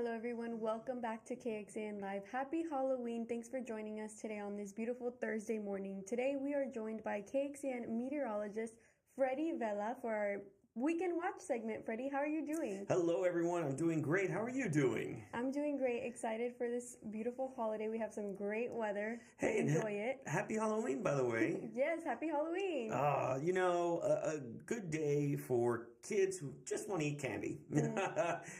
Hello everyone, welcome back to KXAN Live. Happy Halloween. Thanks for joining us today on this beautiful Thursday morning. Today we are joined by KXAN meteorologist Freddy Vela for our Weekend Watch segment. Freddie, how are you doing? Hello everyone, I'm doing great. How are you doing? I'm doing great. Excited for this beautiful holiday. We have some great weather. Hey, enjoy it. Happy Halloween, by the way. Yes, happy Halloween. A good day for kids who just want to eat candy.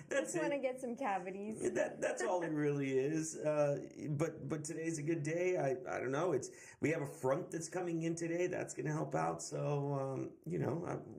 Just want to get some cavities. That's all it really is. But today's a good day. I don't know. We have a front that's coming in today. That's going to help out. So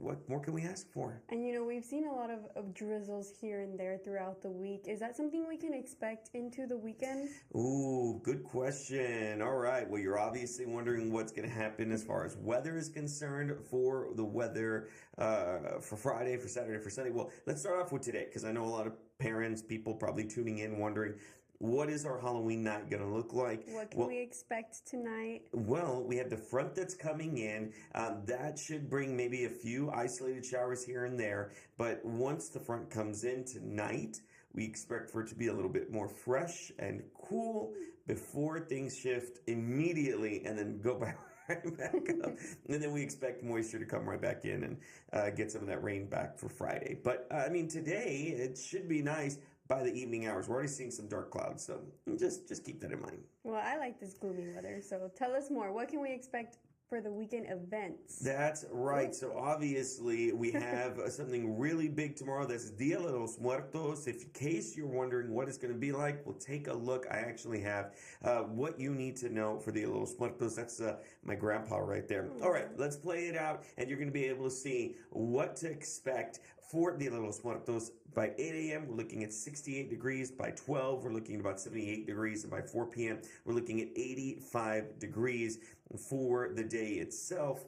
what more can we ask for? And we've seen a lot of drizzles here and there throughout the week. Is that something we can expect into the weekend? Ooh, good question. All right. Well, you're obviously wondering what's going to happen as far as weather is concerned for the weather for Friday, for Saturday, for Sunday. Well, let's start off with today, because I know a lot of parents, people probably tuning in wondering, what is our Halloween night going to look like? What can we expect tonight? Well, we have the front that's coming in. That should bring maybe a few isolated showers here and there. But once the front comes in tonight, we expect for it to be a little bit more fresh and cool before things shift immediately and then go back right back up. And then we expect moisture to come right back in and get some of that rain back for Friday. But today it should be nice. By the evening hours, we're already seeing some dark clouds, so just keep that in mind. Well, I like this gloomy weather, so tell us more. What can we expect for the weekend events? That's right. So obviously we have something really big tomorrow. That's Dia de los Muertos. If in case you're wondering what it's going to be like, we'll take a look. I actually have what you need to know for Dia de los Muertos. That's my grandpa right there. All right, let's play it out, and you're going to be able to see what to expect for Dia de los Muertos. By 8 a.m., we're looking at 68 degrees. By 12, we're looking at about 78 degrees. And by 4 p.m., we're looking at 85 degrees for the day itself.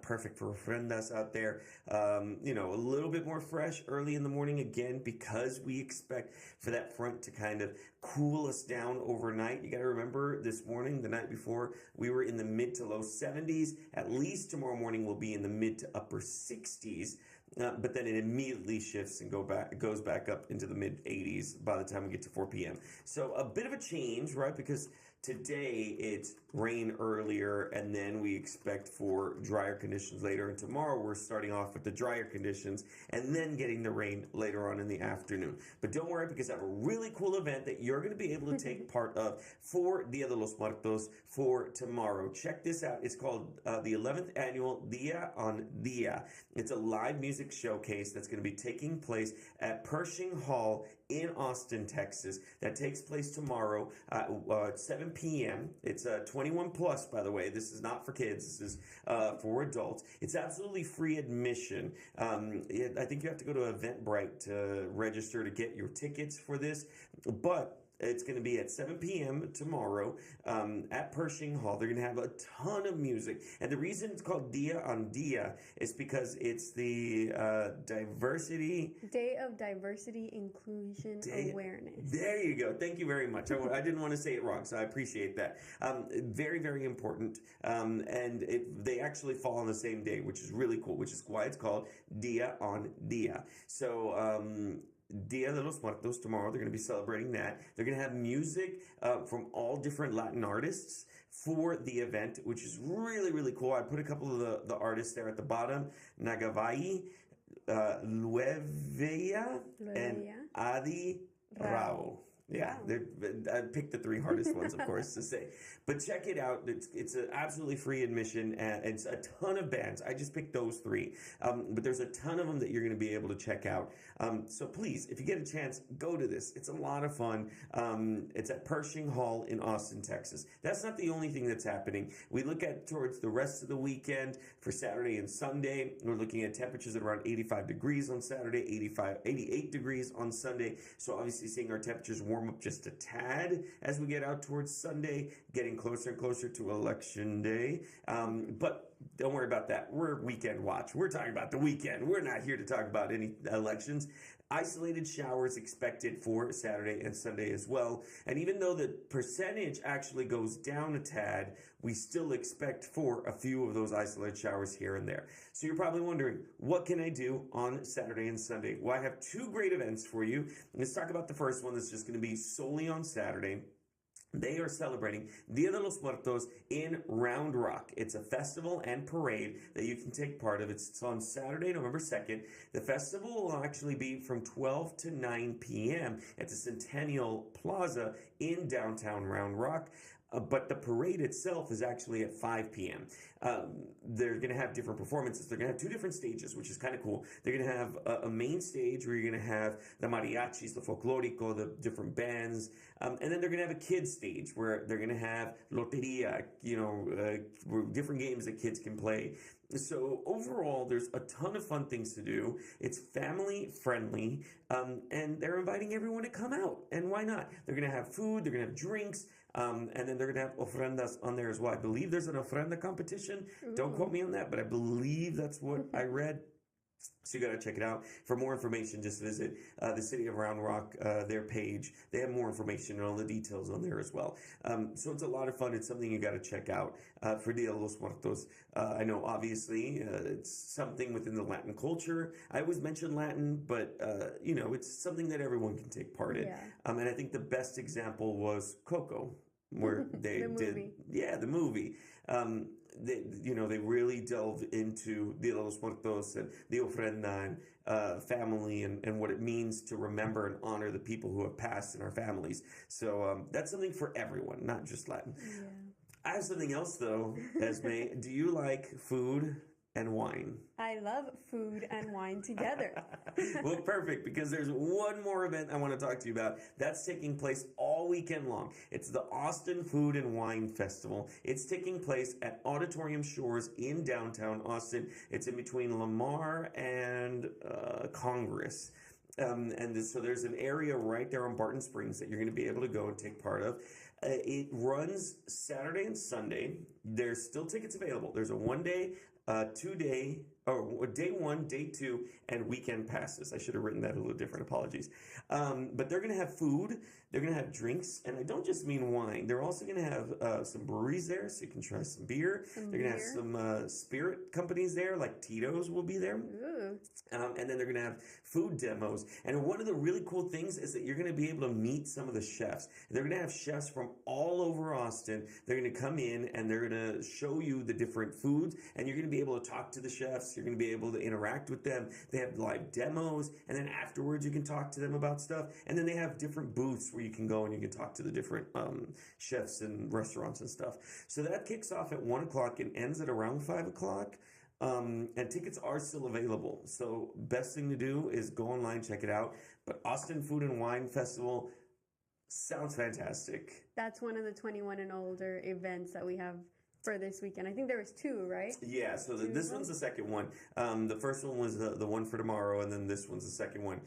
Perfect for ofrendas out there. A little bit more fresh early in the morning again, because we expect for that front to kind of cool us down overnight. You got to remember, this morning, the night before, we were in the mid to low 70s. At least tomorrow morning we'll be in the mid to upper 60s. But then it immediately shifts and goes back up into the mid 80s by the time we get to 4 p.m. So a bit of a change, right? Because today it's rain earlier, and then we expect for drier conditions later. And tomorrow we're starting off with the drier conditions and then getting the rain later on in the afternoon. But don't worry, because I have a really cool event that you're going to be able to take part of for Dia de los Muertos for tomorrow. Check this out. It's called the 11th annual Dia on Dia. It's a live music showcase that's going to be taking place at Pershing Hall in Austin, Texas. That takes place tomorrow at 7 p.m. It's 21 plus, by the way. This is not for kids. This is for adults. It's absolutely free admission. I think you have to go to Eventbrite to register to get your tickets for this, but it's going to be at 7 p.m. tomorrow at Pershing Hall. They're going to have a ton of music. And the reason it's called Dia on Dia is because it's the Day of Diversity Inclusion Awareness. There you go. Thank you very much. I didn't want to say it wrong, so I appreciate that. Very, very important. And they actually fall on the same day, which is really cool, which is why it's called Dia on Dia. So, Dia de los Muertos tomorrow. They're going to be celebrating that. They're going to have music from all different Latin artists for the event, which is really, really cool. I put a couple of the artists there at the bottom. Nagavai, Luevea, and Adi Rao. Yeah, I picked the three hardest ones, of course, to say. But check it out. It's an absolutely free admission, and it's a ton of bands. I just picked those three. But there's a ton of them that you're going to be able to check out. So please, if you get a chance, go to this. It's a lot of fun. It's at Pershing Hall in Austin, Texas. That's not the only thing that's happening. We look at towards the rest of the weekend for Saturday and Sunday. We're looking at temperatures at around 85 degrees on Saturday, 88 degrees on Sunday. So obviously seeing our temperatures warm up just a tad as we get out towards Sunday, getting closer and closer to Election Day. But don't worry about that. We're Weekend Watch. We're talking about the weekend. We're not here to talk about any elections. Isolated showers expected for Saturday and Sunday as well. And even though the percentage actually goes down a tad, we still expect for a few of those isolated showers here and there. So you're probably wondering, what can I do on Saturday and Sunday? Well, I have two great events for you. Let's talk about the first one that's just going to be solely on Saturday. They are celebrating Dia de los Muertos in Round Rock. It's a festival and parade that you can take part of. It's on Saturday, November 2nd. The festival will actually be from 12 to 9 p.m. at the Centennial Plaza in downtown Round Rock. But the parade itself is actually at 5 p.m. They're going to have different performances. They're going to have two different stages, which is kind of cool. They're going to have a main stage where you're going to have the mariachis, the folclorico, the different bands. And then they're going to have a kids stage where they're going to have loteria, different games that kids can play. So overall, there's a ton of fun things to do. It's family friendly, and they're inviting everyone to come out. And why not? They're going to have food, they're going to have drinks, and then they're going to have ofrendas on there as well. I believe there's an ofrenda competition. Ooh. Don't quote me on that, but I believe that's what I read. So you got to check it out. For more information, just visit the City of Round Rock, their page. They have more information and all the details on there as well. So it's a lot of fun. It's something you got to check out for Dia de los Muertos. I know, obviously, it's something within the Latin culture. I always mention Latin, but, it's something that everyone can take part in. Yeah. And I think the best example was Coco, where they did... Yeah, the movie. They really delve into Dia de los Muertos and the ofrenda and family and what it means to remember and honor the people who have passed in our families. So that's something for everyone, not just Latin. Yeah. I have something else, though, Esme. Do you like food and wine? I love food and wine together. Well, perfect, because there's one more event I want to talk to you about. That's taking place all weekend long. It's the Austin Food and Wine Festival. It's taking place at Auditorium Shores in downtown Austin. It's in between Lamar and Congress. So there's an area right there on Barton Springs that you're going to be able to go and take part of. It runs Saturday and Sunday. There's still tickets available. There's a 1 day, 2 day, or day 1, day 2, and weekend passes. I should have written that a little different. Apologies. But they're going to have food. They're going to have drinks, and I don't just mean wine. They're also going to have some breweries there, so you can try some beer. They're going to have some spirit companies there, like Tito's will be there. And then they're going to have food demos. And one of the really cool things is that you're going to be able to meet some of the chefs. They're going to have chefs from all over Austin. They're going to come in, and they're going to show you the different foods, and you're going to be able to talk to the chefs. You're going to be able to interact with them. They have live demos, and then afterwards you can talk to them about stuff. And then they have different booths where you can go and you can talk to the different chefs and restaurants and stuff. So that kicks off at 1 o'clock and ends at around 5 o'clock. And tickets are still available. So best thing to do is go online, check it out. But Austin Food and Wine Festival sounds fantastic. That's one of the 21 and older events that we have for this weekend. I think there was 2, right? Yeah, so this one's the second one. The first one was the one for tomorrow, and then this one's the second one.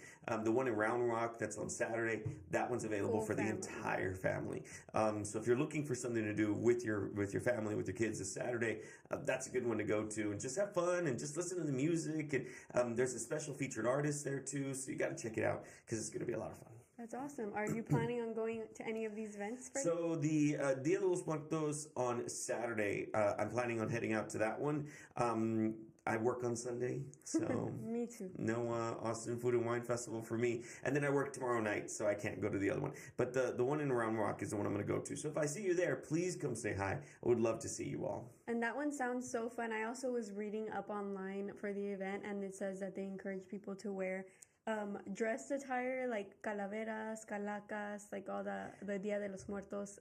The one in Round Rock, that's on Saturday, that one's available for the entire family. So if you're looking for something to do with your family, with your kids this Saturday, that's a good one to go to. And just have fun and just listen to the music. And there's a special featured artist there too, so you got to check it out because it's going to be a lot of fun. That's awesome. Are you planning on going to any of these events, Freddy? So the Dia de los Muertos on Saturday, I'm planning on heading out to that one. I work on Sunday, so me too. No Austin Food and Wine Festival for me. And then I work tomorrow night, so I can't go to the other one. But the one in Round Rock is the one I'm going to go to. So if I see you there, please come say hi. I would love to see you all. And that one sounds so fun. I also was reading up online for the event, and it says that they encourage people to wear dressed attire like calaveras, calacas, like all the Dia de los Muertos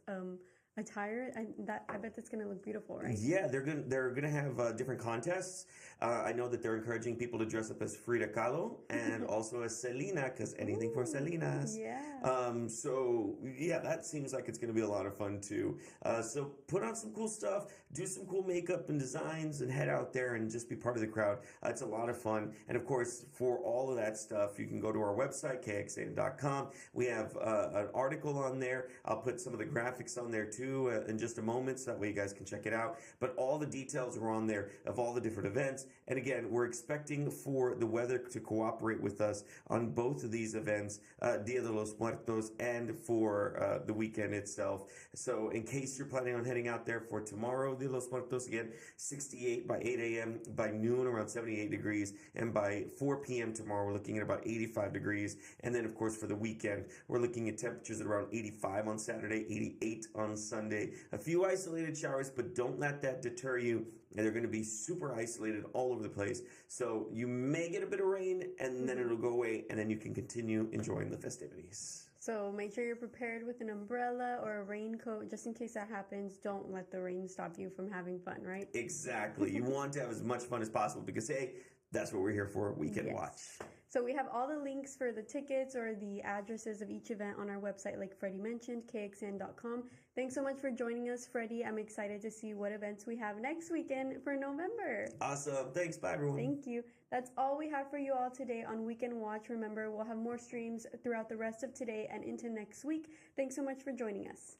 attire, and I bet that's gonna look beautiful, right? Yeah, they're gonna have different contests. I know that they're encouraging people to dress up as Frida Kahlo and also as Selena, because anything for Selenas. Yeah. So yeah, that seems like it's gonna be a lot of fun too. So put on some cool stuff, do some cool makeup and designs, and head out there and just be part of the crowd. It's a lot of fun, and of course, for all of that stuff, you can go to our website kxan.com. We have an article on there. I'll put some of the graphics on there too. too in just a moment, so that way you guys can check it out. But all the details are on there of all the different events. And again, we're expecting for the weather to cooperate with us on both of these events, Dia de los Muertos and for the weekend itself. So in case you're planning on heading out there for tomorrow, Dia de los Muertos, again, 68 by 8 a.m., by noon around 78 degrees, and by 4 p.m. tomorrow, we're looking at about 85 degrees. And then, of course, for the weekend, we're looking at temperatures at around 85 on Saturday, 88 on Sunday. A few isolated showers, but don't let that deter you. And they're going to be super isolated all over the place. So you may get a bit of rain, and then it'll go away, and then you can continue enjoying the festivities. So make sure you're prepared with an umbrella or a raincoat just in case that happens. Don't let the rain stop you from having fun, right? Exactly. You want to have as much fun as possible because, hey, that's what we're here for, Weekend Watch. So we have all the links for the tickets or the addresses of each event on our website, like Freddie mentioned, kxn.com. Thanks so much for joining us, Freddie. I'm excited to see what events we have next weekend for November. Awesome. Thanks. Bye, everyone. Thank you. That's all we have for you all today on Weekend Watch. Remember, we'll have more streams throughout the rest of today and into next week. Thanks so much for joining us.